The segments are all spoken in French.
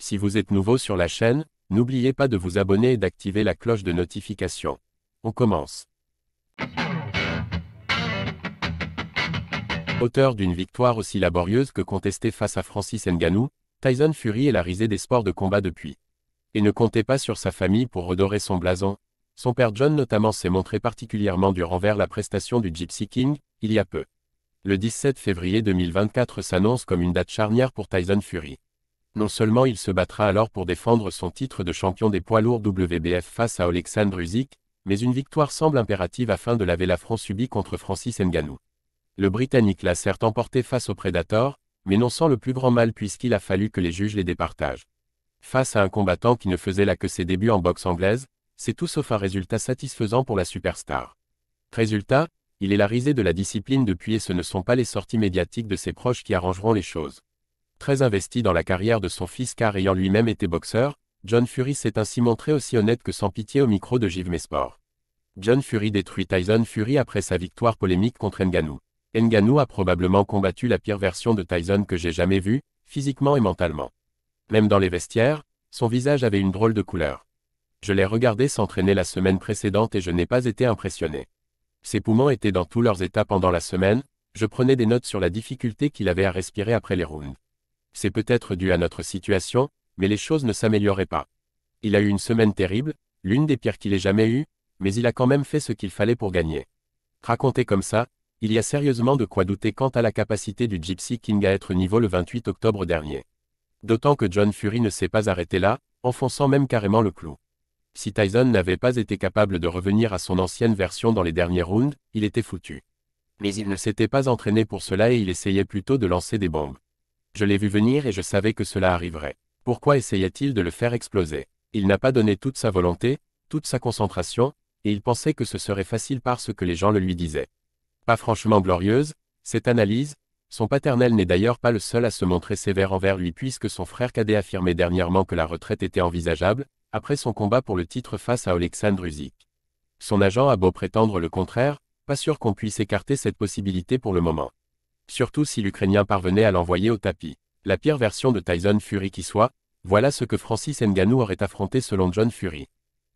Si vous êtes nouveau sur la chaîne, n'oubliez pas de vous abonner et d'activer la cloche de notification. On commence. Auteur d'une victoire aussi laborieuse que contestée face à Francis Ngannou, Tyson Fury est la risée des sports de combat depuis. Et ne comptez pas sur sa famille pour redorer son blason. Son père John notamment s'est montré particulièrement dur envers la prestation du Gypsy King, il y a peu. Le 17 février 2024 s'annonce comme une date charnière pour Tyson Fury. Non seulement il se battra alors pour défendre son titre de champion des poids lourds WBF face à Oleksandr Usyk, mais une victoire semble impérative afin de laver l'affront subi contre Francis Ngannou. Le Britannique l'a certes emporté face au Predator, mais non sans le plus grand mal puisqu'il a fallu que les juges les départagent. Face à un combattant qui ne faisait là que ses débuts en boxe anglaise, c'est tout sauf un résultat satisfaisant pour la superstar. Résultat, il est la risée de la discipline depuis et ce ne sont pas les sorties médiatiques de ses proches qui arrangeront les choses. Très investi dans la carrière de son fils car ayant lui-même été boxeur, John Fury s'est ainsi montré aussi honnête que sans pitié au micro de JVM Sport. John Fury détruit Tyson Fury après sa victoire polémique contre Ngannou. Ngannou a probablement combattu la pire version de Tyson que j'ai jamais vue, physiquement et mentalement. Même dans les vestiaires, son visage avait une drôle de couleur. Je l'ai regardé s'entraîner la semaine précédente et je n'ai pas été impressionné. Ses poumons étaient dans tous leurs états pendant la semaine, je prenais des notes sur la difficulté qu'il avait à respirer après les rounds. C'est peut-être dû à notre situation, mais les choses ne s'amélioraient pas. Il a eu une semaine terrible, l'une des pires qu'il ait jamais eues, mais il a quand même fait ce qu'il fallait pour gagner. Raconté comme ça, il y a sérieusement de quoi douter quant à la capacité du Gypsy King à être niveau le 28 octobre dernier. D'autant que John Fury ne s'est pas arrêté là, enfonçant même carrément le clou. Si Tyson n'avait pas été capable de revenir à son ancienne version dans les derniers rounds, il était foutu. Mais il ne s'était pas entraîné pour cela et il essayait plutôt de lancer des bombes. Je l'ai vu venir et je savais que cela arriverait. Pourquoi essayait-il de le faire exploser? Il n'a pas donné toute sa volonté, toute sa concentration, et il pensait que ce serait facile parce que les gens le lui disaient. Pas franchement glorieuse, cette analyse. Son paternel n'est d'ailleurs pas le seul à se montrer sévère envers lui puisque son frère cadet affirmait dernièrement que la retraite était envisageable, après son combat pour le titre face à Oleksandr Usyk. Son agent a beau prétendre le contraire, pas sûr qu'on puisse écarter cette possibilité pour le moment. Surtout si l'Ukrainien parvenait à l'envoyer au tapis. La pire version de Tyson Fury qui soit, voilà ce que Francis Ngannou aurait affronté selon John Fury.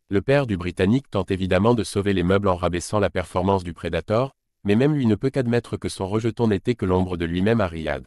Le père du Britannique tente évidemment de sauver les meubles en rabaissant la performance du Predator, mais même lui ne peut qu'admettre que son rejeton n'était que l'ombre de lui-même à Riyad.